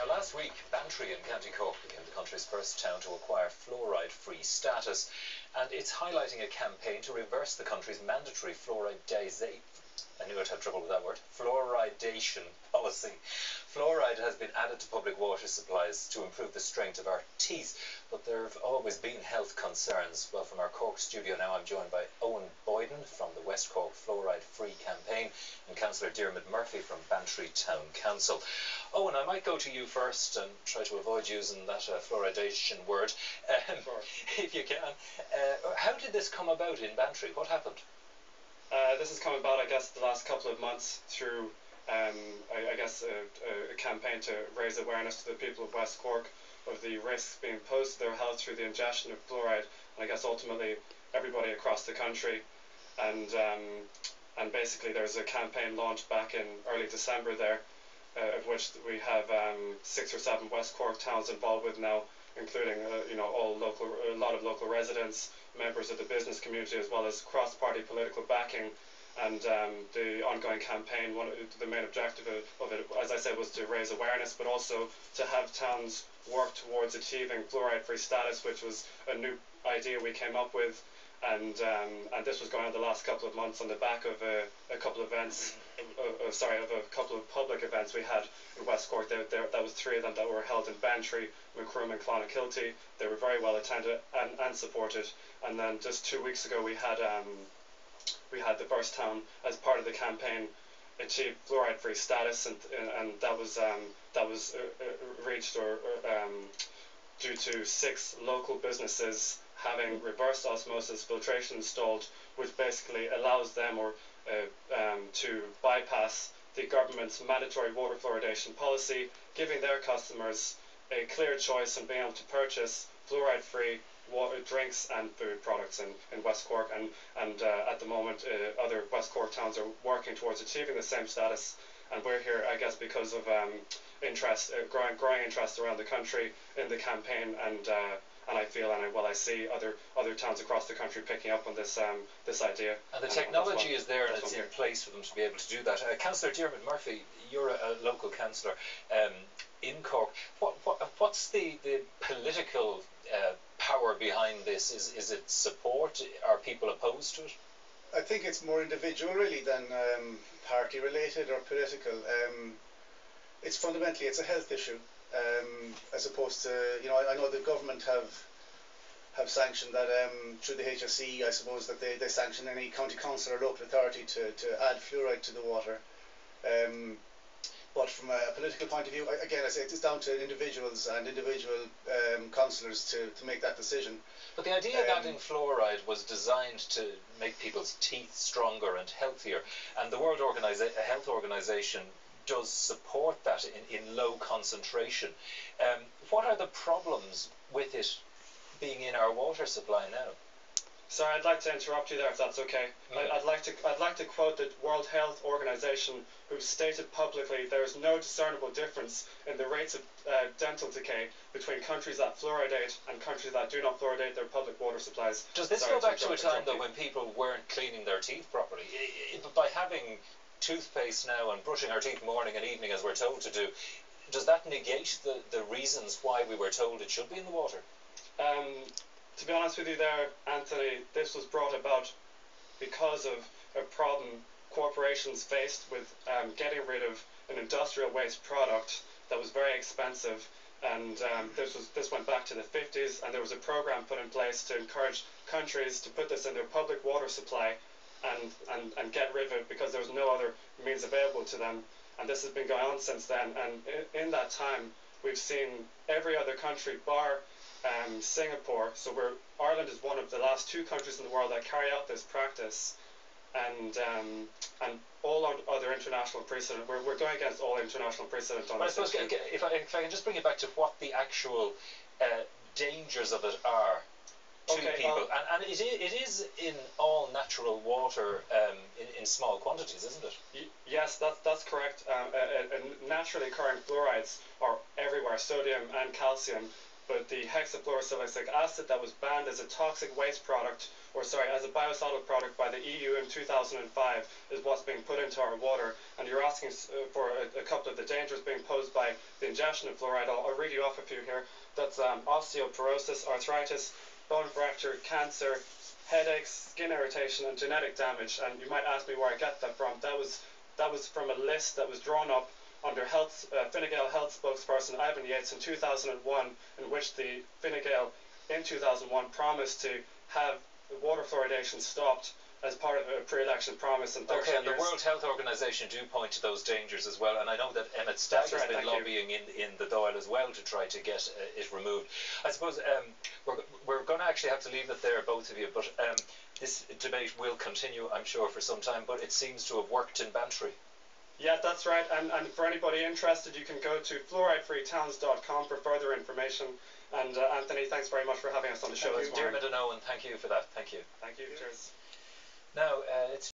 Last week, Bantry in County Cork became the country's first town to acquire fluoride-free status, and it's highlighting a campaign to reverse the country's mandatory fluoridation policy. Fluoride has been added to public water supplies to improve the strength of our teeth, but there have always been health concerns. Well, from our Cork studio now, I'm joined by Owen Boyden from the West Cork Fluoride Free campaign and Councillor Diarmuid Murphy from Bantry Town Council. Owen, I might go to you first and try to avoid using that fluoridation word, if you can. How did this come about in Bantry? What happened? This has come about, I guess, the last couple of months through, a campaign to raise awareness to the people of West Cork of the risks being posed to their health through the ingestion of fluoride, and I guess ultimately everybody across the country. And basically there's a campaign launched back in early December there, of which we have 6 or 7 West Cork towns involved with now, including a lot of local residents, members of the business community, as well as cross-party political backing. And the ongoing campaign, the main objective of it, as I said, was to raise awareness, but also to have towns work towards achieving fluoride-free status, which was a new idea we came up with. And this was going on the last couple of months on the back of a couple of events, of a couple of public events we had in West Cork. That was 3 of them that were held in Bantry, Macroom and Clonakilty. They were very well attended and supported. And then just 2 weeks ago we had the first town, as part of the campaign, achieve fluoride-free status, and that was reached due to 6 local businesses having reverse osmosis filtration installed, which basically allows them to bypass the government's mandatory water fluoridation policy, giving their customers a clear choice in being able to purchase fluoride-free water, drinks and food products in West Cork. And at the moment other West Cork towns are working towards achieving the same status, and we're here, I guess, because of growing interest around the country in the campaign, and I feel, and I see other towns across the country picking up on this idea. And the technology is there, and it's in place for them to be able to do that. Councillor Diarmuid Murphy, you're a local councillor in Cork. What's the political power behind this? Is it support? Are people opposed to it? I think it's more individual really than party related or political. It's fundamentally a health issue, as opposed to, I know the government have sanctioned that through the HSE, I suppose, that they sanction any county council or local authority to add fluoride to the water. But from a political point of view, again, I say it's down to individuals and individual councillors to make that decision. But the idea that in fluoride was designed to make people's teeth stronger and healthier, and the World Health Organization does support that in low concentration. What are the problems with it being in our water supply now? Sorry, I'd like to interrupt you there, if that's okay. I'd like to quote the World Health Organization, who stated publicly there is no discernible difference in the rates of dental decay between countries that fluoridate and countries that do not fluoridate their public water supplies. Does this go back to a time, though, when people weren't cleaning their teeth properly? By having toothpaste now and brushing our teeth morning and evening, as we're told to do, does that negate the reasons why we were told it should be in the water? To be honest with you there, Anthony, this was brought about because of a problem corporations faced with getting rid of an industrial waste product that was very expensive. And this went back to the 50s, and there was a program put in place to encourage countries to put this in their public water supply and get rid of it, because there was no other means available to them. And this has been going on since then, and in that time we've seen every other country bar Singapore, so Ireland is one of the last 2 countries in the world that carry out this practice, and all other international precedent. We're going against all international precedent on this. I suppose if I can just bring it back to what the actual dangers of it are to people, and it is in all natural water in small quantities, isn't it? Yes, that's correct. Naturally occurring fluorides are everywhere, sodium and calcium. but the hexafluorosilicic acid that was banned as a toxic waste product, as a biosolid product by the EU in 2005, is what's being put into our water. And you're asking for a couple of the dangers being posed by the ingestion of fluoride. I'll read you off a few here. That's osteoporosis, arthritis, bone fracture, cancer, headaches, skin irritation, and genetic damage. And you might ask me where I get that from. That was from a list that was drawn up under Fine Gael health spokesperson Ivan Yates in 2001, in which the Fine Gael in 2001 promised to have water fluoridation stopped as part of a pre-election promise. And the World Health Organization do point to those dangers as well, and I know that Emmett Stagg has been lobbying in the Dáil as well to try to get it removed. I suppose we're going to actually have to leave it there, both of you, but this debate will continue, I'm sure, for some time, but it seems to have worked in Bantry. Yeah, that's right, and for anybody interested, you can go to fluoridefreetowns.com for further information. And Anthony, thanks very much for having us on the show this morning. Dermot and Owen, thank you for that. Thank you. Thank you. Cheers. Now, it's